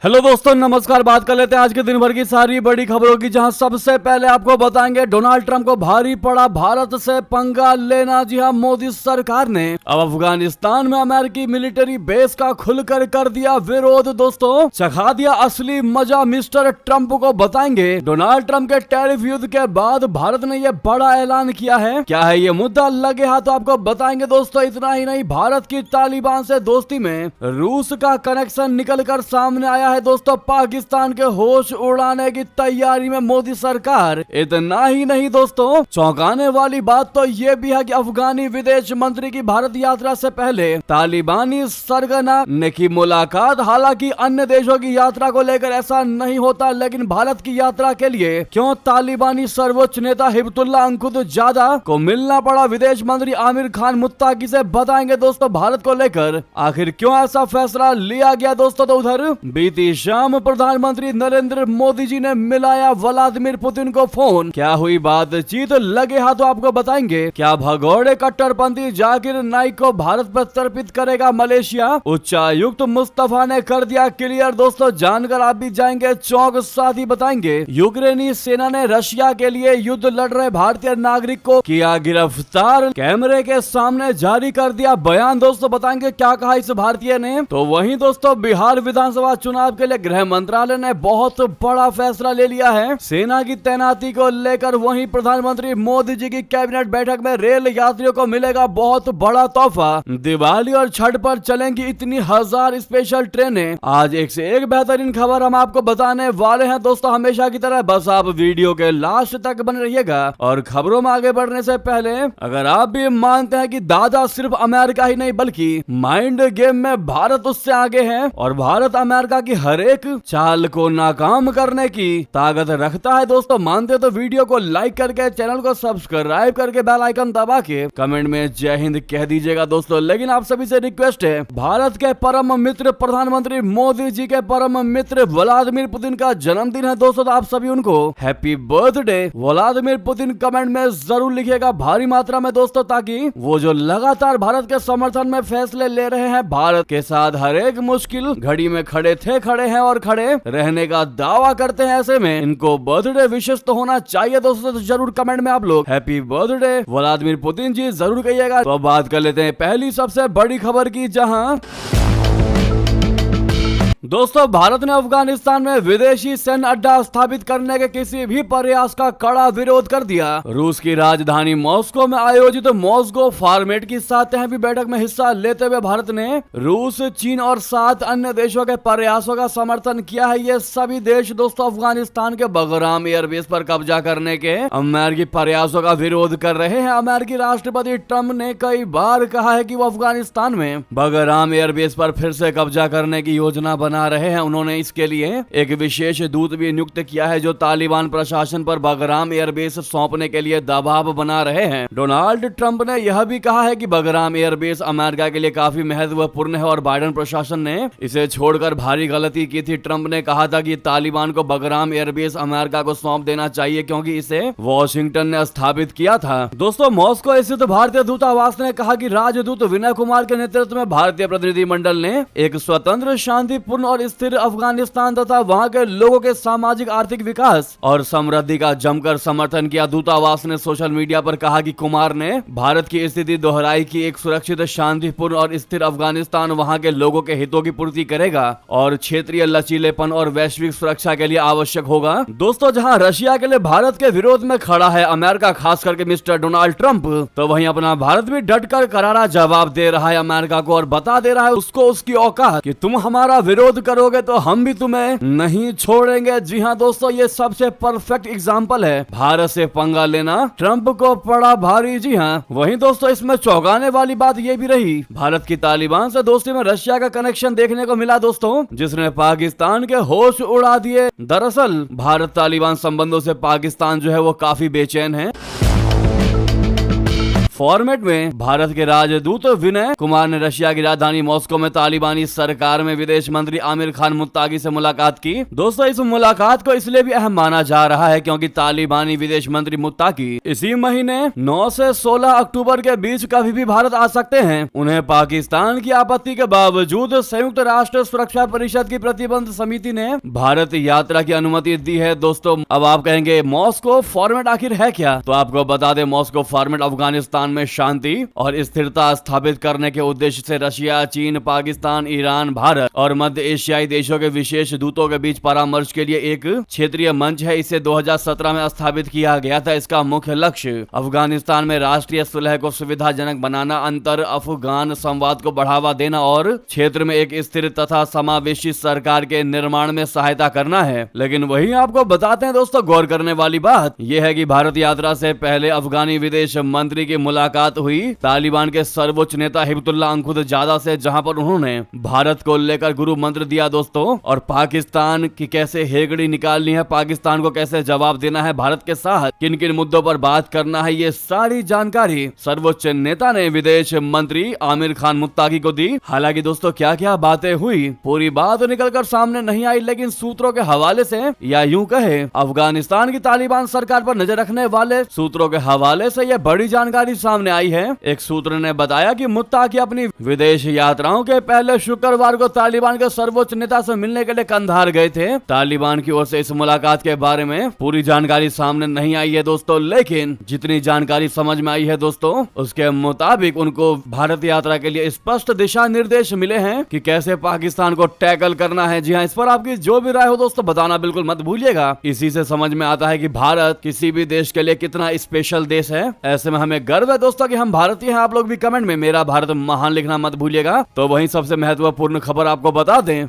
Hello दोस्तों, नमस्कार। बात कर लेते हैं आज के दिन भर की सारी बड़ी खबरों की, जहां सबसे पहले आपको बताएंगे डोनाल्ड ट्रंप को भारी पड़ा भारत से पंगा लेना। जी हां, मोदी सरकार ने अब अफगानिस्तान में अमेरिकी मिलिट्री बेस का खुलकर कर दिया विरोध। दोस्तों, चखा दिया असली मजा मिस्टर ट्रंप को बताएंगे। डोनाल्ड ट्रंप के टैरिफ युद्ध के बाद भारत ने यह बड़ा ऐलान किया है। क्या है ये मुद्दा, लगे हाथ आपको बताएंगे। दोस्तों, इतना ही नहीं, भारत की तालिबान से दोस्ती में रूस का कनेक्शन निकल कर सामने आया है। दोस्तों, पाकिस्तान के होश उड़ाने की तैयारी में मोदी सरकार। इतना ही नहीं दोस्तों, चौंकाने वाली बात तो ये भी है कि अफगानी विदेश मंत्री की भारत यात्रा से पहले तालिबानी सरगना ने की मुलाकात। हालांकि अन्य देशों की यात्रा को लेकर ऐसा नहीं होता, लेकिन भारत की यात्रा के लिए क्यों तालिबानी सर्वोच्च नेता हिब्बतुल्लाह अखुंदजादा को मिलना पड़ा, विदेश मंत्री आमिर खान मुत्ताकी से बताएंगे। दोस्तों, भारत को लेकर आखिर क्यों ऐसा फैसला लिया गया। दोस्तों, तो उधर बीती शाम प्रधानमंत्री नरेंद्र मोदी जी ने मिलाया व्लादिमीर पुतिन को फोन। क्या हुई बातचीत, लगे हाथों आपको बताएंगे। क्या भगोड़े कट्टरपंथी जाकिर नाइक को भारत प्रत्यर्पित करेगा मलेशिया। उच्चायुक्त मुस्तफा ने कर दिया क्लियर। दोस्तों, जानकर आप भी जाएंगे चौंक, साथ ही बताएंगे यूक्रेनी सेना ने रशिया के लिए युद्ध लड़ रहे भारतीय नागरिक को किया गिरफ्तार। कैमरे के सामने जारी कर दिया बयान। दोस्तों, बताएंगे क्या कहा इस भारतीय ने। तो वहीं दोस्तों, बिहार विधानसभा चुनाव के लिए गृह मंत्रालय ने बहुत बड़ा फैसला ले लिया है सेना की तैनाती को लेकर। वहीं प्रधानमंत्री मोदी जी की कैबिनेट बैठक में रेल यात्रियों को मिलेगा बहुत बड़ा तोहफा। दिवाली और छठ पर चलेंगी इतनी 1000 स्पेशल ट्रेनें। आज एक से एक बेहतरीन खबर हम आपको बताने वाले हैं। दोस्तों, हमेशा की तरह बस आप वीडियो के लास्ट तक बने रहिएगा। और खबरों में आगे बढ़ने से पहले, अगर आप भी मानते हैं कि दादा सिर्फ अमेरिका ही नहीं बल्कि माइंड गेम में भारत उससे आगे है और भारत अमेरिका की हर एक चाल को नाकाम करने की ताकत रखता है, दोस्तों मानते तो वीडियो को लाइक करके चैनल को सब्सक्राइब करके बेल आइकन दबा के कमेंट में जय हिंद कह दीजिएगा। दोस्तों, लेकिन आप सभी से रिक्वेस्ट है, भारत के परम मित्र प्रधानमंत्री मोदी जी के परम मित्र व्लादिमीर पुतिन का जन्मदिन है। दोस्तों, तो आप सभी उनको happy birthday Vladimir Putin comment में जरूर लिखिएगा भारी मात्रा में। दोस्तों, ताकि वो जो लगातार भारत के समर्थन में फैसले ले रहे हैं, भारत के साथ हर एक मुश्किल घड़ी में खड़े हैं और खड़े रहने का दावा करते हैं, ऐसे में इनको बर्थडे विशेष तो होना चाहिए। दोस्तों, तो जरूर कमेंट में आप लोग हैप्पी बर्थडे व्लादिमीर पुतिन जी जरूर कहिएगा। तो अब बात कर लेते हैं पहली सबसे बड़ी खबर की, जहां दोस्तों, भारत ने अफगानिस्तान में विदेशी सैन्य अड्डा स्थापित करने के किसी भी प्रयास का कड़ा विरोध कर दिया। रूस की राजधानी मॉस्को में आयोजित मॉस्को फॉर्मेट की 7वीं बैठक में हिस्सा लेते हुए भारत ने रूस, चीन और 7 अन्य देशों के प्रयासों का समर्थन किया है। ये सभी देश दोस्तों अफगानिस्तान के बगराम एयरबेस पर कब्जा करने के अमेरिकी प्रयासों का विरोध कर रहे हैं। अमेरिकी राष्ट्रपति ट्रंप ने कई बार कहा है कि वो अफगानिस्तान में बगराम एयरबेस पर फिर से कब्जा करने की योजना बना रहे हैं। उन्होंने इसके लिए एक विशेष दूत भी नियुक्त किया है जो तालिबान प्रशासन पर बगराम एयरबेस सौंपने के लिए दबाव बना रहे हैं। डोनाल्ड ट्रंप ने यह भी कहा है कि बगराम एयरबेस अमेरिका के लिए काफी महत्वपूर्ण है और बाइडेन प्रशासन ने इसे छोड़कर भारी गलती की थी। ट्रंप ने कहा था कि तालिबान को बगराम एयरबेस अमेरिका को सौंप देना चाहिए क्योंकि इसे वॉशिंगटन ने स्थापित किया था। दोस्तों, मॉस्को स्थित भारतीय दूतावास ने कहा कि राजदूत विनय कुमार के नेतृत्व में भारतीय प्रतिनिधिमंडल ने एक स्वतंत्र, शांतिपूर्ण और स्थिर अफगानिस्तान तथा वहां के लोगों के सामाजिक आर्थिक विकास और समृद्धि का जमकर समर्थन किया। दूतावास ने सोशल मीडिया पर कहा कि कुमार ने भारत की स्थिति दोहराई कि एक सुरक्षित, शांतिपूर्ण और स्थिर अफगानिस्तान वहां के लोगों के हितों की पूर्ति करेगा और क्षेत्रीय लचीलेपन और वैश्विक सुरक्षा के लिए आवश्यक होगा। दोस्तों, जहां रशिया के लिए भारत के विरोध में खड़ा है अमेरिका, खास करके मिस्टर डोनाल्ड ट्रंप, तो वहीं अपना भारत भी डटकर करारा जवाब दे रहा है अमेरिका को और बता दे रहा है उसको उसकी औकात कि तुम हमारा विरोध करोगे तो हम भी तुम्हें नहीं छोड़ेंगे। जी हां दोस्तों, ये सबसे परफेक्ट एग्जांपल है भारत से पंगा लेना ट्रंप को पड़ा भारी। जी हां, वहीं दोस्तों इसमें चौंकाने वाली बात ये भी रही, भारत की तालिबान से दोस्ती में रशिया का कनेक्शन देखने को मिला दोस्तों, जिसने पाकिस्तान के होश उड़ा दिए। दरअसल भारत तालिबान संबंधों से पाकिस्तान जो है वो काफी बेचैन है। फॉर्मेट में भारत के राजदूत विनय कुमार ने रशिया की राजधानी मॉस्को में तालिबानी सरकार में विदेश मंत्री आमिर खान मुत्ताकी से मुलाकात की। दोस्तों, इस मुलाकात को इसलिए भी अहम माना जा रहा है क्योंकि तालिबानी विदेश मंत्री मुत्ताकी इसी महीने 9 से 16 अक्टूबर के बीच कभी भी भारत आ सकते हैं। उन्हें पाकिस्तान की आपत्ति के बावजूद संयुक्त राष्ट्र सुरक्षा परिषद की प्रतिबंध समिति ने भारत यात्रा की अनुमति दी है। दोस्तों, अब आप कहेंगे मॉस्को फॉर्मेट आखिर है क्या? तो आपको बता दें, मॉस्को फॉर्मेट अफगानिस्तान में शांति और स्थिरता स्थापित करने के उद्देश्य से रशिया, चीन, पाकिस्तान, ईरान, भारत और मध्य एशियाई देशों के विशेष दूतों के बीच परामर्श के लिए एक क्षेत्रीय मंच है। इसे 2017 में स्थापित किया गया था। इसका मुख्य लक्ष्य अफगानिस्तान में राष्ट्रीय सुलह को सुविधाजनक बनाना, अंतर अफगान संवाद को बढ़ावा देना और क्षेत्र में एक स्थिर तथा समावेशी सरकार के निर्माण में सहायता करना है। लेकिन वही आपको बताते हैं दोस्तों, गौर करने वाली बात यह है कि भारत यात्रा से पहले अफगानी विदेश मंत्री की मुलाकात हुई तालिबान के सर्वोच्च नेता हिब्बतुल्लाह अखुंदजादा से, जहां पर उन्होंने भारत को लेकर गुरु मंत्र दिया दोस्तों, और पाकिस्तान की कैसे हेगड़ी निकालनी है, पाकिस्तान को कैसे जवाब देना है, भारत के साथ किन किन मुद्दों पर बात करना है, ये सारी जानकारी सर्वोच्च नेता ने विदेश मंत्री आमिर खान मुत्ताकी को दी। हालांकि दोस्तों, क्या क्या बातें हुई पूरी बात निकलकर सामने नहीं आई, लेकिन सूत्रों के हवाले से या यूं कहे अफगानिस्तान की तालिबान सरकार पर नजर रखने वाले सूत्रों के हवाले से यह बड़ी जानकारी सामने आई है। एक सूत्र ने बताया कि मुत्ताकी अपनी विदेश यात्राओं के पहले शुक्रवार को तालिबान के सर्वोच्च नेता से मिलने के लिए कंधार गए थे। तालिबान की ओर से इस मुलाकात के बारे में पूरी जानकारी सामने नहीं आई है दोस्तों, लेकिन जितनी जानकारी समझ में आई है दोस्तों, उसके मुताबिक उनको भारत यात्रा के लिए स्पष्ट दिशा निर्देश मिले हैं कि कैसे पाकिस्तान को टैकल करना है। जी हाँ, इस पर आपकी जो भी राय हो दोस्तों बताना बिल्कुल मत भूलिएगा। इसी से समझ में आता है कि भारत किसी भी देश के लिए कितना स्पेशल देश है। ऐसे में हमें गर्व है दोस्तों कि हम भारतीय हैं। आप लोग भी कमेंट में मेरा भारत महान लिखना मत भूलिएगा। तो वहीं सबसे महत्वपूर्ण खबर आपको बता दें,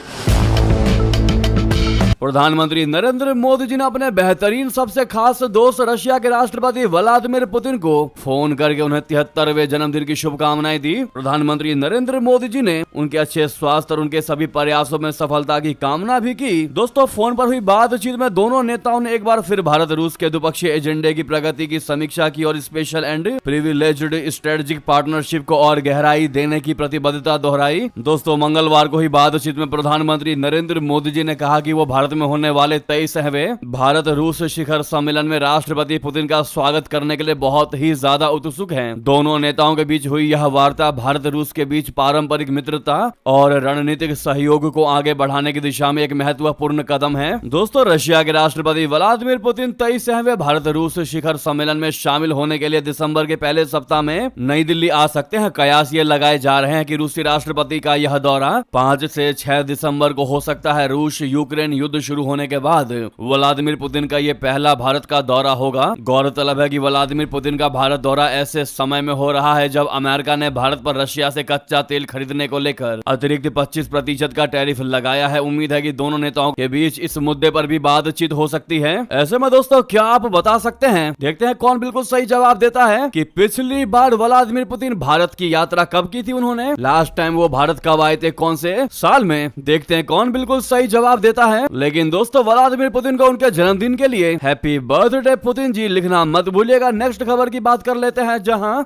प्रधानमंत्री नरेंद्र मोदी जी ने अपने बेहतरीन सबसे खास दोस्त रशिया के राष्ट्रपति व्लादिमीर पुतिन को फोन करके उन्हें 73वें जन्मदिन की शुभकामनाएं दी। प्रधानमंत्री नरेंद्र मोदी जी ने उनके अच्छे स्वास्थ्य और उनके सभी प्रयासों में सफलता की कामना भी की। दोस्तों, फोन पर हुई बातचीत में दोनों नेताओं ने एक बार फिर भारत रूस के द्विपक्षीय एजेंडे की प्रगति की समीक्षा की और special and privileged strategic partnership को और गहराई देने की प्रतिबद्धता दोहराई। दोस्तों, मंगलवार को ही बातचीत में प्रधानमंत्री नरेंद्र मोदी जी ने कहा कि वो भारत में होने वाले 23वें भारत रूस शिखर सम्मेलन में राष्ट्रपति पुतिन का स्वागत करने के लिए बहुत ही ज्यादा उत्सुक हैं। दोनों नेताओं के बीच हुई यह वार्ता भारत रूस के बीच पारंपरिक मित्रता और रणनीतिक सहयोग को आगे बढ़ाने की दिशा में एक महत्वपूर्ण कदम है। दोस्तों, रशिया के राष्ट्रपति व्लादिमीर पुतिन 23वें भारत रूस शिखर सम्मेलन में शामिल होने के लिए दिसंबर के पहले सप्ताह में नई दिल्ली आ सकते हैं। कयास ये लगाए जा रहे हैं कि रूसी राष्ट्रपति का यह दौरा 5 से 6 दिसंबर को हो सकता है। रूस यूक्रेन युद्ध शुरू होने के बाद व्लादिमीर पुतिन का ये पहला भारत का दौरा होगा। गौरतलब है कि व्लादिमीर पुतिन का भारत दौरा ऐसे समय में हो रहा है जब अमेरिका ने भारत पर रशिया से कच्चा तेल खरीदने को लेकर अतिरिक्त 25% का टैरिफ लगाया है। उम्मीद है कि दोनों नेताओं के बीच इस मुद्दे पर भी बातचीत हो सकती है। ऐसे में दोस्तों, क्या आप बता सकते हैं, देखते हैं कौन बिल्कुल सही जवाब देता है कि पिछली बार व्लादिमीर पुतिन भारत की यात्रा कब की थी उन्होंने, लास्ट टाइम वो भारत कब आए थे, कौन से साल में। देखते हैं कौन बिल्कुल सही जवाब देता है। लेकिन दोस्तों, व्लादिमीर पुतिन को उनके जन्मदिन के लिए हैप्पी बर्थडे पुतिन जी लिखना मत भूलिएगा। नेक्स्ट खबर की बात कर लेते हैं, जहां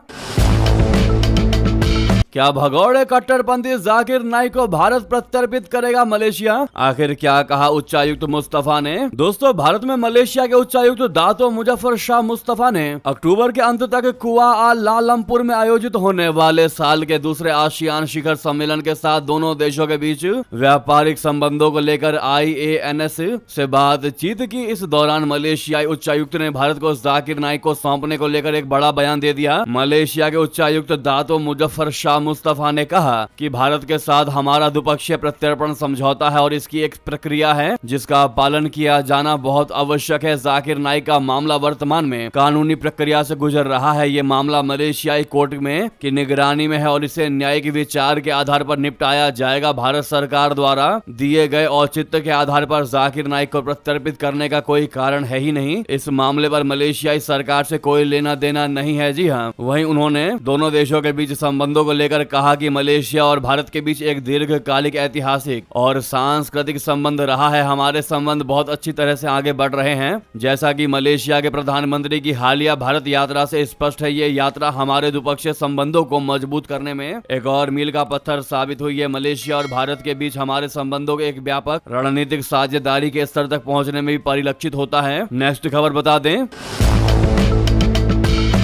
क्या भगौड़े कट्टरपंथी जाकिर नाइक को भारत प्रत्यर्पित करेगा मलेशिया? आखिर क्या कहा उच्चायुक्त मुस्तफा ने? दोस्तों, भारत में मलेशिया के उच्चायुक्त दातो मुजफ्फर शाह मुस्तफा ने अक्टूबर के अंत तक कुआलालंपुर में आयोजित होने वाले साल के दूसरे आसियान शिखर सम्मेलन के साथ दोनों देशों के बीच व्यापारिक संबंधों को लेकर IANS से बातचीत की। इस दौरान मलेशियाई उच्चायुक्त ने भारत को जाकिर नाइक को सौंपने को लेकर एक बड़ा बयान दे दिया। मलेशिया के उच्चायुक्त दातो मुजफ्फर शाह मुस्तफा ने कहा कि भारत के साथ हमारा द्विपक्षीय प्रत्यर्पण समझौता है और इसकी एक प्रक्रिया है जिसका पालन किया जाना बहुत आवश्यक है। जाकिर नाइक का मामला वर्तमान में कानूनी प्रक्रिया से गुजर रहा है। ये मामला मलेशियाई कोर्ट में की निगरानी में है और इसे न्यायिक विचार के आधार पर निपटाया जाएगा। भारत सरकार द्वारा दिए गए औचित्य के आधार पर जाकिर नाइक को प्रत्यर्पित करने का कोई कारण है ही नहीं। इस मामले पर मलेशियाई सरकार से कोई लेना देना नहीं है। जी हाँ, वहीं उन्होंने दोनों देशों के बीच संबंधों को लेकर लेकर कहा कि मलेशिया और भारत के बीच एक दीर्घकालिक ऐतिहासिक और सांस्कृतिक संबंध रहा है। हमारे संबंध बहुत अच्छी तरह से आगे बढ़ रहे हैं। जैसा कि मलेशिया के प्रधानमंत्री की हालिया भारत यात्रा से स्पष्ट है, ये यात्रा हमारे द्विपक्षीय संबंधों को मजबूत करने में एक और मील का पत्थर साबित हुई है। मलेशिया और भारत के बीच हमारे संबंधों के एक व्यापक रणनीतिक साझेदारी के स्तर तक पहुंचने में भी परिलक्षित होता है। नेक्स्ट खबर बता दें,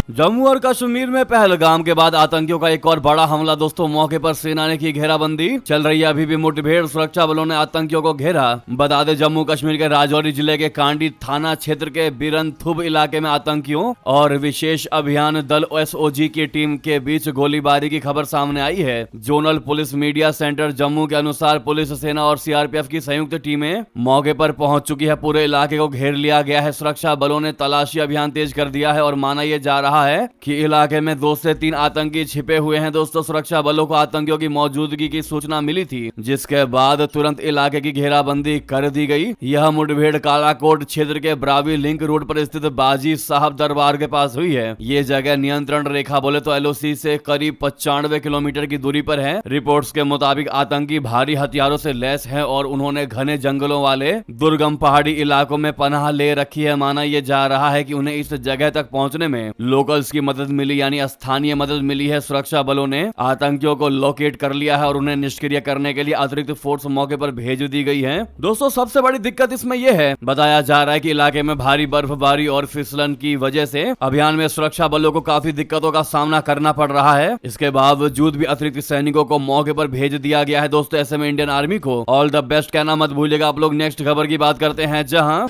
जम्मू और कश्मीर में पहलगाम के बाद आतंकियों का एक और बड़ा हमला। दोस्तों, मौके पर सेना ने की घेराबंदी, चल रही है अभी भी मुठभेड़, सुरक्षा बलों ने आतंकियों को घेरा। बता दें, जम्मू कश्मीर के राजौरी जिले के कांडी थाना क्षेत्र के बिरनथुब इलाके में आतंकियों और विशेष अभियान दल एसओजी की टीम के बीच गोलीबारी की खबर सामने आई है। Zonal police media centre Jammu के अनुसार पुलिस, सेना और सीआरपीएफ की संयुक्त टीमें मौके पर पहुंच चुकी है। पूरे इलाके को घेर लिया गया है। सुरक्षा बलों ने तलाशी अभियान तेज कर दिया है और माना यह जा रहा है कि इलाके में 2 से 3 आतंकी छिपे हुए हैं। दोस्तों, सुरक्षा बलों को आतंकियों की मौजूदगी की सूचना मिली थी, जिसके बाद तुरंत इलाके की घेराबंदी कर दी गई। यह मुठभेड़ कालाकोट क्षेत्र के ब्रावी लिंक रोड पर स्थित बाजी साहब दरबार के पास हुई है। ये जगह नियंत्रण रेखा बोले तो एलओसी से करीब 95 किलोमीटर की दूरी पर है। रिपोर्ट्स के मुताबिक आतंकी भारी हथियारों से लैस है और उन्होंने घने जंगलों वाले दुर्गम पहाड़ी इलाकों में पनाह ले रखी है। माना यह जा रहा है कि उन्हें इस जगह तक पहुंचने में लोकल्स की मदद मिली, यानी स्थानीय मदद मिली है। सुरक्षा बलों ने आतंकियों को लोकेट कर लिया है और उन्हें निष्क्रिय करने के लिए अतिरिक्त फोर्स मौके पर भेज दी गई है। दोस्तों, सबसे बड़ी दिक्कत इसमें यह है, बताया जा रहा है कि इलाके में भारी बर्फबारी और फिसलन की वजह से अभियान में सुरक्षा बलों को काफी दिक्कतों का सामना करना पड़ रहा है। इसके बावजूद भी अतिरिक्त सैनिकों को मौके पर भेज दिया गया है। दोस्तों, ऐसे में इंडियन आर्मी को ऑल द बेस्ट कहना मत भूलिएगा आप लोग। नेक्स्ट खबर की बात करते हैं, जहां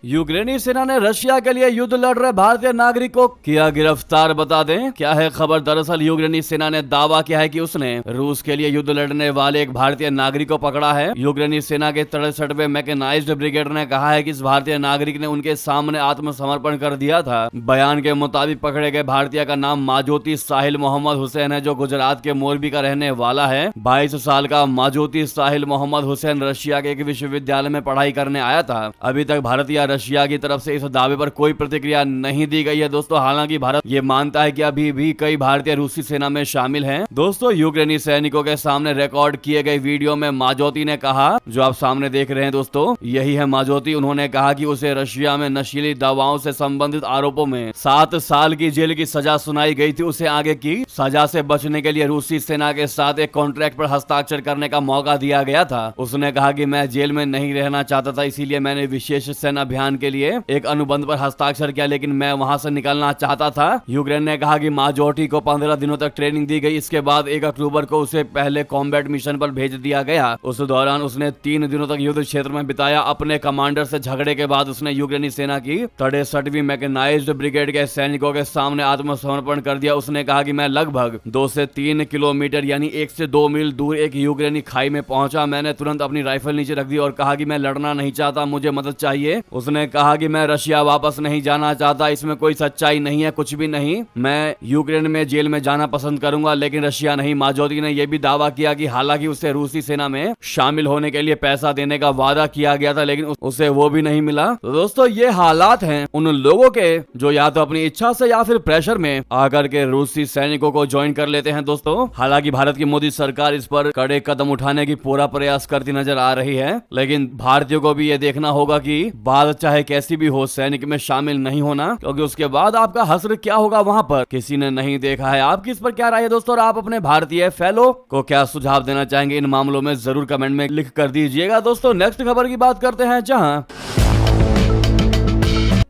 यूक्रेनी सेना ने रशिया के लिए युद्ध लड़ रहे भारतीय नागरिक को किया गिरफ्तार। बता दें क्या है खबर। दरअसल यूक्रेनी सेना ने दावा किया है कि उसने रूस के लिए युद्ध लड़ने वाले एक भारतीय नागरिक को पकड़ा है। यूक्रेनी सेना के 63वें मैकेनाइज्ड ब्रिगेड ने कहा है कि इस भारतीय नागरिक ने उनके सामने आत्मसमर्पण कर दिया था। बयान के मुताबिक पकड़े गए भारतीय का नाम माजोती साहिल मोहम्मद हुसैन है, जो गुजरात के मोरबी का रहने वाला है। 22 साल का माजोती साहिल मोहम्मद हुसैन रशिया के एक विश्वविद्यालय में पढ़ाई करने आया था। अभी तक भारतीय रशिया की तरफ से इस दावे पर कोई प्रतिक्रिया नहीं दी गई है। दोस्तों, हालांकि भारत ये मानता है कि अभी भी कई भारतीय रूसी सेना में शामिल हैं। दोस्तों, यूक्रेनी सैनिकों के सामने रिकॉर्ड किए गए वीडियो में माजोती ने कहा, जो आप सामने देख रहे हैं दोस्तों, यही है माजोती। उन्होंने कहा कि उसे रशिया में नशीली दवाओं से संबंधित आरोपों में 7 साल की जेल की सजा सुनाई गई थी। उसे आगे की सजा से बचने के लिए रूसी सेना के साथ एक कॉन्ट्रैक्ट पर हस्ताक्षर करने का मौका दिया गया था। उसने कहा कि मैं जेल में नहीं रहना चाहता था, इसीलिए मैंने विशेष सेना अभियान के लिए एक अनुबंध पर हस्ताक्षर किया, लेकिन मैं वहां से निकलना चाहता था। यूक्रेन ने कहा कि माजोटी को 15 दिनों तक ट्रेनिंग दी गई। इसके बाद 1 अक्टूबर को उसे पहले कॉम्बैट मिशन पर भेज दिया गया। उस दौरान उसने 3 दिनों तक युद्ध क्षेत्र में बिताया। अपने कमांडर से झगड़े के बाद उसने यूक्रेनी सेना की 63वीं मैकेनाइज्ड ब्रिगेड के सैनिकों के सामने आत्मसमर्पण कर दिया। उसने कहा कि मैं लगभग 2 से 3 किलोमीटर यानी 1 से 2 मील दूर एक यूक्रेनी खाई में पहुंचा। मैंने तुरंत अपनी राइफल नीचे रख दी और कहा कि मैं लड़ना नहीं चाहता, मुझे मदद चाहिए। उसने कहा कि मैं रशिया वापस नहीं जाना चाहता, इसमें कोई सच्चाई नहीं है, कुछ भी नहीं। मैं यूक्रेन में जेल में जाना पसंद करूंगा, लेकिन रशिया नहीं। माजोती ने यह भी दावा किया कि हालांकि उसे रूसी सेना में शामिल होने के लिए पैसा देने का वादा किया गया था, लेकिन उसे वो भी नहीं मिला। तो दोस्तों, ये हालात हैं उन लोगों के जो या तो अपनी इच्छा से या फिर प्रेशर में आकर के रूसी सैनिकों को ज्वाइन कर लेते हैं। दोस्तों, हालांकि भारत की मोदी सरकार इस पर कड़े कदम उठाने की पूरा प्रयास करती नजर आ रही है, लेकिन भारतीयों को भी ये देखना होगा कि बात चाहे कैसी भी हो, सैनिक में शामिल नहीं होना, क्योंकि उसके बाद आपका हश्र क्या होगा वहां पर किसी ने नहीं देखा है। आपकी इस पर क्या राय है दोस्तों, और आप अपने भारतीय फेलो को क्या सुझाव देना चाहेंगे इन मामलों में, जरूर कमेंट में लिख कर दीजिएगा। दोस्तों, नेक्स्ट खबर की बात करते हैं, जहां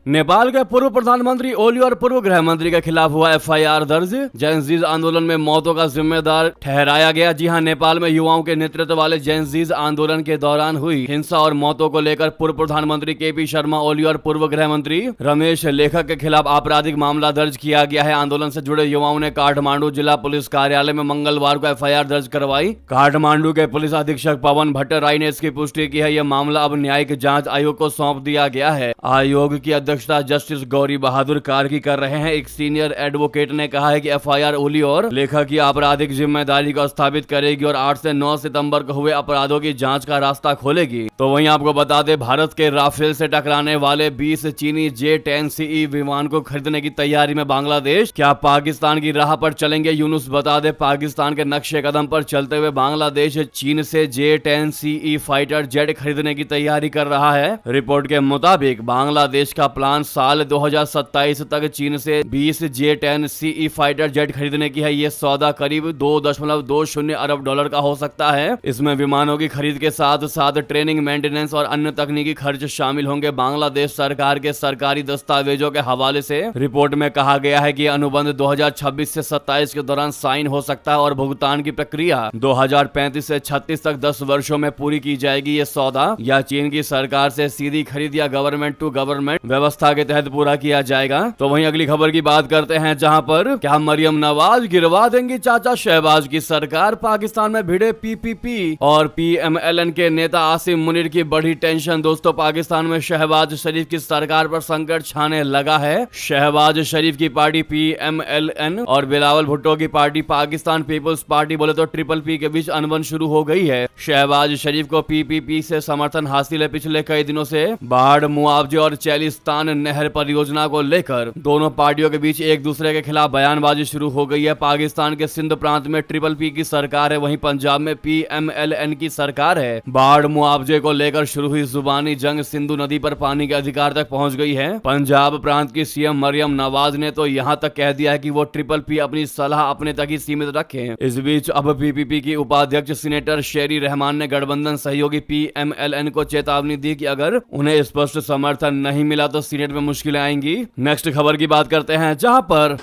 नेपाल के पूर्व प्रधानमंत्री ओली और पूर्व गृह मंत्री के खिलाफ हुआ एफआईआर दर्ज। जेनजीज आंदोलन में मौतों का जिम्मेदार ठहराया गया। जी हां, नेपाल में युवाओं के नेतृत्व वाले जेनजीज आंदोलन के दौरान हुई हिंसा और मौतों को लेकर पूर्व प्रधानमंत्री केपी शर्मा ओली और पूर्व गृह मंत्री रमेश लेखक के खिलाफ आपराधिक मामला दर्ज किया गया है। आंदोलन से जुड़े युवाओं ने काठमांडू जिला पुलिस कार्यालय में मंगलवार को एफआईआर दर्ज करवाई। काठमांडू के पुलिस अधीक्षक पवन भट्टराई ने इसकी पुष्टि की है। यह मामला अब न्यायिक जाँच आयोग को सौंप दिया गया है। आयोग की अध्यक्षता जस्टिस गौरी बहादुर कार्की कर रहे हैं। एक सीनियर एडवोकेट ने कहा है कि एफआईआर ओली और लेखा की आपराधिक जिम्मेदारी को स्थापित करेगी और 8 से 9 सितंबर को हुए अपराधों की जांच का रास्ता खोलेगी। तो वहीं आपको बता दें, भारत के राफेल से टकराने वाले 20 चीनी J-10CE विमान को खरीदने की तैयारी में बांग्लादेश। क्या पाकिस्तान की राह पर चलेंगे? यूनुस बता दे, पाकिस्तान के नक्शे कदम पर चलते हुए बांग्लादेश चीन से J-10CE फाइटर जेट खरीदने की तैयारी कर रहा है। रिपोर्ट के मुताबिक बांग्लादेश का प्लान साल 2027 तक चीन से 20 J-10CE फाइटर जेट खरीदने की है। ये सौदा करीब $2.20 अरब का हो सकता है। इसमें विमानों की खरीद के साथ साथ ट्रेनिंग, मेंटेनेंस और अन्य तकनीकी खर्च शामिल होंगे। बांग्लादेश सरकार के सरकारी दस्तावेजों के हवाले से रिपोर्ट में कहा गया है कि अनुबंध 2026 से 27 के दौरान साइन हो सकता है और भुगतान की प्रक्रिया 2035 से 36 तक 10 वर्षों में पूरी की जाएगी। ये सौदा या चीन की सरकार से सीधी खरीद या गवर्नमेंट टू गवर्नमेंट व्यवस्था के तहत पूरा किया जाएगा। तो वहीं अगली खबर की बात करते हैं, जहां पर क्या मरियम नवाज गिरवा देंगी चाचा शहबाज की सरकार? पाकिस्तान में भिड़े पीपीपी और पीएमएलएन के नेता आसिम मुनीर की बड़ी टेंशन। दोस्तों, पाकिस्तान में शहबाज शरीफ की सरकार पर संकट छाने लगा है। शहबाज शरीफ की पार्टी पीएमएलएन और बिलावल भुट्टो की पार्टी पाकिस्तान पीपुल्स पार्टी बोले तो ट्रिपल-P के बीच अनबन शुरू हो गई है। शहबाज शरीफ को पीपीपी से समर्थन हासिल है। पिछले कई दिनों से बाढ़ मुआवजे और चैलिस्तान नहर परियोजना को लेकर दोनों पार्टियों के बीच एक दूसरे के खिलाफ बयानबाजी शुरू हो गई है। पाकिस्तान के सिंध प्रांत में ट्रिपल-P की सरकार है, वहीं पंजाब में पीएमएलएन की सरकार है। बाढ़ मुआवजे को लेकर शुरू हुई जुबानी जंग सिंधु नदी पर पानी के अधिकार तक पहुंच गई है। पंजाब प्रांत की सीएम मरियम नवाज ने तो यहां तक कह दिया है कि वो ट्रिपल-P अपनी सलाह अपने तक ही सीमित रखें। इस बीच अब पीपीपी की उपाध्यक्ष सीनेटर शेरी रहमान ने गठबंधन सहयोगी पीएमएलएन को चेतावनी दी कि अगर उन्हें स्पष्ट समर्थन नहीं मिला तो सीनेट में मुश्किलें आएंगी। नेक्स्ट खबर की बात करते हैं, जहां पर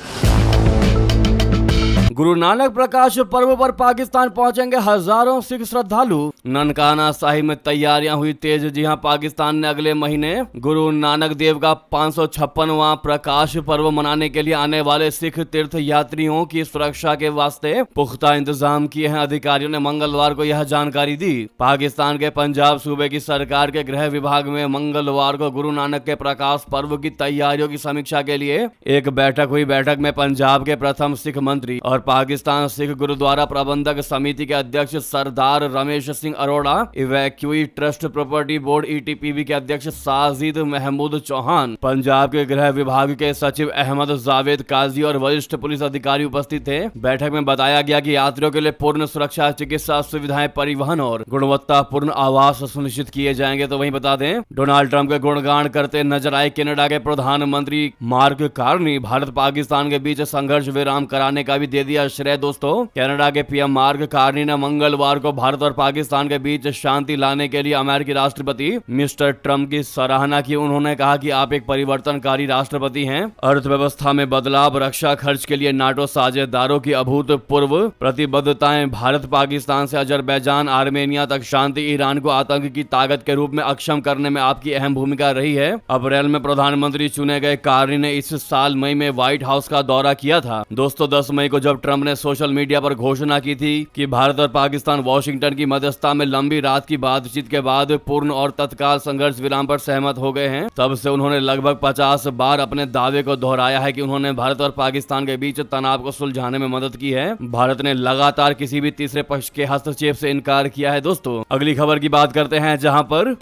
गुरु नानक प्रकाश पर्व पर पाकिस्तान पहुंचेंगे हजारों सिख श्रद्धालु। ननकाना साहिब में तैयारियां हुई तेज। जी हां, पाकिस्तान ने अगले महीने गुरु नानक देव का 556वां प्रकाश पर्व मनाने के लिए आने वाले सिख तीर्थ यात्रियों की सुरक्षा के वास्ते पुख्ता इंतजाम किए हैं। अधिकारियों ने मंगलवार को यह जानकारी दी। पाकिस्तान के पंजाब सूबे की सरकार के गृह विभाग में मंगलवार को गुरु नानक के प्रकाश पर्व की तैयारियों की समीक्षा के लिए एक बैठक हुई। बैठक में पंजाब के प्रथम सिख मंत्री और पाकिस्तान सिख गुरुद्वारा प्रबंधक समिति के अध्यक्ष Sardar Ramesh Singh Arora, evacuee trust property board ETPB के अध्यक्ष साजिद महमूद चौहान, पंजाब के गृह विभाग के सचिव अहमद जावेद काजी और वरिष्ठ पुलिस अधिकारी उपस्थित थे। बैठक में बताया गया कि यात्रियों के लिए पूर्ण सुरक्षा, चिकित्सा सुविधाएं, परिवहन और गुणवत्तापूर्ण आवास सुनिश्चित किए जाएंगे। तो वहीं बता दें, डोनाल्ड ट्रंप के गुणगान करते नजर आए कनाडा के प्रधानमंत्री मार्क कार्नी। भारत पाकिस्तान के बीच संघर्ष विराम कराने का भी दे दिया श्रेय। दोस्तों, कनाडा के पीएम मार्क कार्नी ने मंगलवार को भारत और पाकिस्तान के बीच शांति लाने के लिए अमेरिकी राष्ट्रपति मिस्टर ट्रंप की सराहना की। उन्होंने कहा कि आप एक परिवर्तनकारी राष्ट्रपति हैं। अर्थव्यवस्था में बदलाव, रक्षा खर्च के लिए नाटो साझेदारों की अभूतपूर्व प्रतिबद्धताएं, भारत पाकिस्तान से अजरबैजान आर्मेनिया तक शांति, ईरान को आतंक की ताकत के रूप में अक्षम करने में आपकी अहम भूमिका रही है। अप्रैल में प्रधानमंत्री चुने गए कार्नी ने इस साल मई में व्हाइट हाउस का दौरा किया था। दोस्तों, 10 मई को जब ट्रंप ने सोशल मीडिया पर घोषणा की थी कि भारत और पाकिस्तान वॉशिंगटन की मध्यस्थता में लंबी रात की बातचीत के बाद पूर्ण और तत्काल संघर्ष विराम पर सहमत हो गए हैं, तब से उन्होंने लगभग 50 बार अपने दावे को दोहराया है कि उन्होंने भारत और पाकिस्तान के बीच तनाव को सुलझाने में मदद की है। भारत ने लगातार किसी भी तीसरे पक्ष के हस्तक्षेप से इनकार किया है। दोस्तों, अगली खबर की बात करते हैं, जहां पर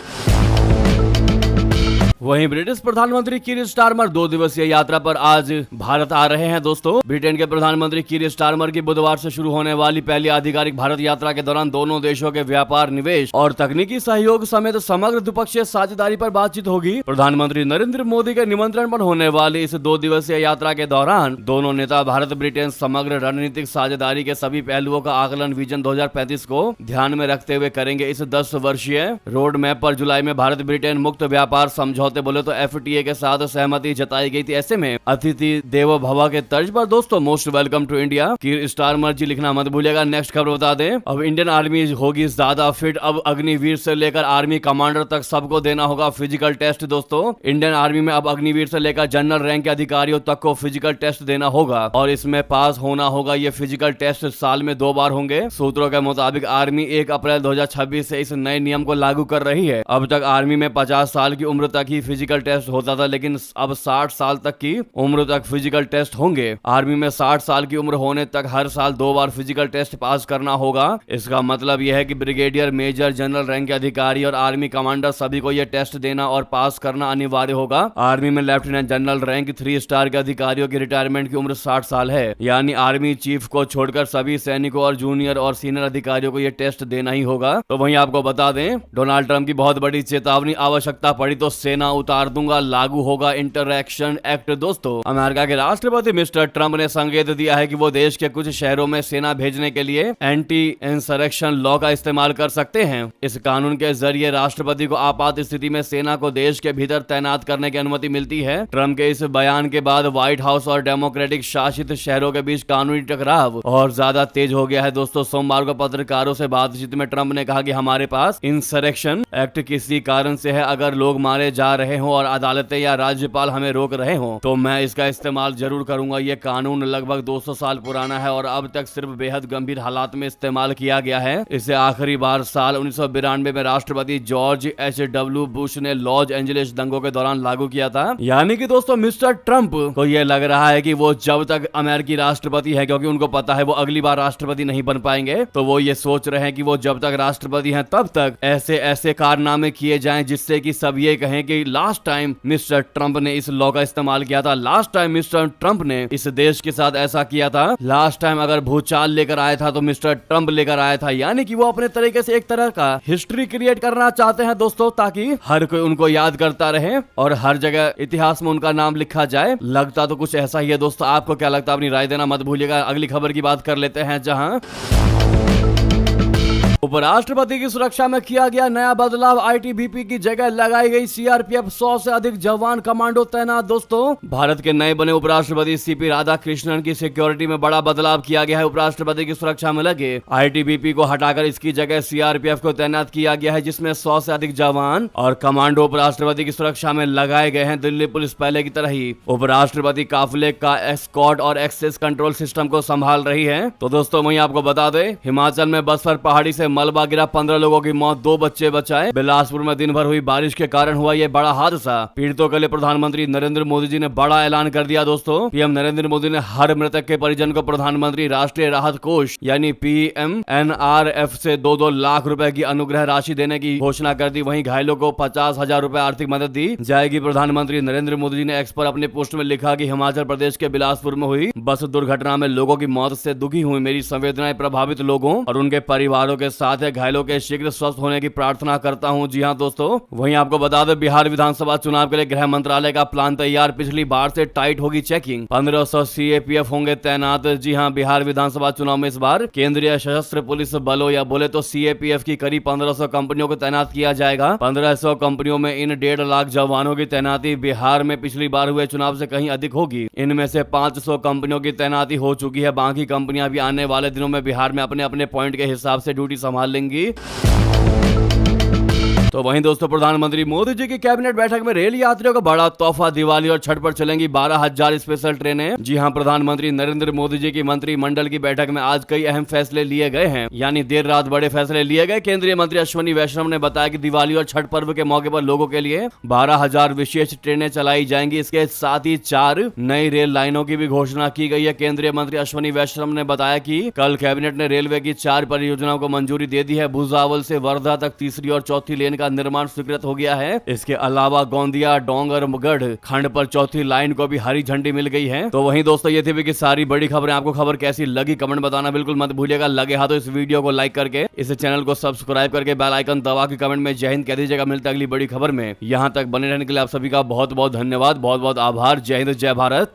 वहीं ब्रिटिश प्रधानमंत्री कीर स्टारमर 2 दिवसीय यात्रा पर आज भारत आ रहे हैं। दोस्तों, ब्रिटेन के प्रधानमंत्री कीर स्टारमर की बुधवार से शुरू होने वाली पहली आधिकारिक भारत यात्रा के दौरान दोनों देशों के व्यापार, निवेश और तकनीकी सहयोग समेत समग्र द्विपक्षीय साझेदारी पर बातचीत होगी। प्रधानमंत्री नरेंद्र मोदी के निमंत्रण पर होने वाली इस 2 दिवसीय यात्रा के दौरान दोनों नेता भारत ब्रिटेन समग्र रणनीतिक साझेदारी के सभी पहलुओं का आकलन विजन 2035 को ध्यान में रखते हुए करेंगे। इस 10 वर्षीय रोड मैप पर जुलाई में भारत ब्रिटेन मुक्त व्यापार समझौते बोले तो FTA के साथ सहमति जताई गई थी। ऐसे में अतिथि देवो भव के तर्ज पर दोस्तों most welcome to India Keir Starmer ji लिखना मत भूलिएगा। नेक्स्ट खबर बता दें, अब इंडियन आर्मी होगी ज्यादा फिट। अब अग्निवीर से लेकर आर्मी कमांडर तक सबको देना होगा फिजिकल टेस्ट। दोस्तों, इंडियन आर्मी में अब अग्निवीर से लेकर जनरल रैंक के अधिकारियों तक को फिजिकल टेस्ट देना होगा और इसमें पास होना होगा। ये फिजिकल टेस्ट साल में 2 बार होंगे। सूत्रों के मुताबिक आर्मी 1 अप्रैल 2026 से इस नए नियम को लागू कर रही है। अब तक आर्मी में 50 साल की उम्र तक ही ही फिजिकल टेस्ट होता था, लेकिन अब 60 साल तक की उम्र तक फिजिकल टेस्ट होंगे। आर्मी में 60 साल की उम्र होने तक हर साल 2 बार फिजिकल टेस्ट पास करना होगा। इसका मतलब यह है कि ब्रिगेडियर, मेजर, जनरल रैंक के अधिकारी और आर्मी कमांडर सभी को यह टेस्ट देना और पास करना अनिवार्य होगा। आर्मी में लेफ्टिनेंट जनरल रैंक 3 स्टार के अधिकारियों की रिटायरमेंट की उम्र 60 साल है, यानी आर्मी चीफ को छोड़कर सभी सैनिकों और जूनियर और सीनियर अधिकारियों को यह टेस्ट देना ही होगा। तो वहीं आपको बता दें, डोनाल्ड ट्रंप की बहुत बड़ी चेतावनी, आवश्यकता पड़ी तो सेना उतार दूंगा, लागू होगा इंटरैक्शन एक्ट। दोस्तों, अमेरिका के राष्ट्रपति मिस्टर ट्रंप ने संकेत दिया है कि वो देश के कुछ शहरों में सेना भेजने के लिए एंटी इंसरेक्शन लॉ का इस्तेमाल कर सकते हैं। इस कानून के जरिए राष्ट्रपति को आपात स्थिति में सेना को देश के भीतर तैनात करने की अनुमति मिलती है। ट्रंप के इस बयान के बाद व्हाइट हाउस और डेमोक्रेटिक शासित शहरों के बीच कानूनी टकराव और ज्यादा तेज हो गया है। दोस्तों, सोमवार को पत्रकारों से बातचीत में ट्रंप ने कहा कि हमारे पास इंसरेक्शन एक्ट किसी कारण से है, अगर लोग मारे जा रहे हो और अदालतें या राज्यपाल हमें रोक रहे हो तो मैं इसका इस्तेमाल जरूर करूंगा। ये कानून लगभग 200 साल पुराना है और अब तक सिर्फ बेहद गंभीर हालात में इस्तेमाल किया गया है। इसे आखिरी बार साल 1992 में राष्ट्रपति जॉर्ज H.W. बुश ने लॉस एंजलिस दंगों के दौरान लागू किया था। यानी कि दोस्तों, मिस्टर ट्रंप को यह लग रहा है कि वो जब तक अमेरिकी राष्ट्रपति है, क्योंकि उनको पता है वो अगली बार राष्ट्रपति नहीं बन पाएंगे, तो वो ये सोच रहे हैं कि वो जब तक राष्ट्रपति हैं तब तक ऐसे ऐसे कारनामे किए जाएं जिससे कि सब ये कहें कि लास्ट टाइम मिस्टर ट्रंप ने इस लॉ का इस्तेमाल किया था, लास्ट टाइम मिस्टर ट्रंप ने इस देश के साथ ऐसा किया था, लास्ट टाइम अगर भूचाल लेकर आया था तो मिस्टर ट्रंप लेकर आया था। यानी कि वो अपने तरीके से एक तरह का हिस्ट्री क्रिएट करना चाहते हैं दोस्तों, ताकि हर कोई उनको याद करता रहे और हर जगह इतिहास में उनका नाम लिखा जाए। लगता तो कुछ ऐसा ही है। दोस्तों, आपको क्या लगता है? अपनी राय देना मत भूलिएगा। अगली खबर की बात कर लेते हैं, जहां उपराष्ट्रपति की सुरक्षा में किया गया नया बदलाव, आईटीबीपी की जगह लगाई गई सीआरपीएफ, 100 से अधिक जवान कमांडो तैनात। दोस्तों, भारत के नए बने उपराष्ट्रपति सीपी राधाकृष्णन की सिक्योरिटी में बड़ा बदलाव किया गया है। उपराष्ट्रपति की सुरक्षा में लगे आईटीबीपी को हटाकर इसकी जगह सीआरपीएफ को तैनात किया गया है, जिसमें 100 से अधिक जवान और कमांडो उपराष्ट्रपति की सुरक्षा में लगाए गए हैं। दिल्ली पुलिस पहले की तरह ही उपराष्ट्रपति काफिले का एस्कॉर्ट और एक्सेस कंट्रोल सिस्टम को संभाल रही है। तो दोस्तों, वहीं आपको बता दें, हिमाचल में बस पर पहाड़ी से मलबा गिरा, 15 लोगों की मौत, 2 बच्चे बचाए। बिलासपुर में दिन भर हुई बारिश के कारण हुआ ये बड़ा हादसा। पीड़ितों के लिए प्रधानमंत्री नरेंद्र मोदी जी ने बड़ा ऐलान कर दिया। दोस्तों, पीएम नरेंद्र मोदी ने हर मृतक के परिजन को प्रधानमंत्री राष्ट्रीय राहत कोष यानी PMNRF से 2-2 लाख रुपए की अनुग्रह राशि देने की घोषणा कर दी। वहीं घायलों को 50,000 रुपए आर्थिक मदद दी जाएगी। प्रधानमंत्री नरेंद्र मोदी जी ने एक्स पर अपने पोस्ट में लिखा कि हिमाचल प्रदेश के बिलासपुर में हुई बस दुर्घटना में लोगों की मौत से दुखी हुई। मेरी संवेदनाएं प्रभावित लोगों और उनके परिवारों के साथ है। घायलों के शीघ्र स्वस्थ होने की प्रार्थना करता हूं। जी हां दोस्तों, वहीं आपको बता दें, बिहार विधानसभा चुनाव के लिए गृह मंत्रालय का प्लान तैयार। पिछली बार से टाइट होगी चेकिंग, 1500 सीएपीएफ होंगे तैनात। जी हां, बिहार विधानसभा चुनाव में इस बार केंद्रीय सशस्त्र पुलिस बलों या बोले तो सीएपीएफ की करीब 1500 कंपनियों को तैनात किया जाएगा। 1500 कंपनियों में इन 1.5 लाख जवानों की तैनाती बिहार में पिछली बार हुए चुनाव से कहीं अधिक होगी। इनमें से 500 कंपनियों की तैनाती हो चुकी है। बाकी कंपनियां भी आने वाले दिनों में बिहार में अपने अपने पॉइंट के हिसाब से ड्यूटी संभाल लेंगी। तो वहीं दोस्तों, प्रधानमंत्री मोदी जी की कैबिनेट बैठक में रेल यात्रियों को बड़ा तोहफा, दिवाली और छठ पर चलेंगी 12,000 स्पेशल ट्रेनें। जी हां, प्रधानमंत्री नरेंद्र मोदी जी की मंत्रिमंडल की बैठक में आज कई अहम फैसले लिए गए हैं, यानी देर रात बड़े फैसले लिए गए। केंद्रीय मंत्री अश्विनी वैष्णव ने बताया कि दिवाली और छठ पर्व के मौके पर लोगों के लिए 12,000 विशेष ट्रेनें चलाई जाएंगी। इसके साथ ही 4 नई रेल लाइनों की भी घोषणा की गई है। केंद्रीय मंत्री अश्विनी वैष्णव ने बताया कि कल कैबिनेट ने रेलवे की 4 परियोजनाओं को मंजूरी दे दी है। भुसावल से वर्धा तक तीसरी और चौथी लेन का निर्माण स्वीकृत हो गया है। इसके अलावा गोंदिया डोंगरगढ़ खंड पर चौथी लाइन को भी हरी झंडी मिल गई है। तो वहीं दोस्तों, ये थी कि सारी बड़ी खबरें। आपको खबर कैसी लगी कमेंट बताना बिल्कुल मत भूलिएगा। लगे हाथ तो इस वीडियो को लाइक करके, इस चैनल को सब्सक्राइब करके, बेल आइकन दबा के कमेंट में जय हिंद कह दीजिएगा। मिलता है अगली बड़ी खबर में। यहां तक बने रहने के लिए आप सभी का बहुत बहुत धन्यवाद, बहुत बहुत आभार। जय हिंद, जय भारत।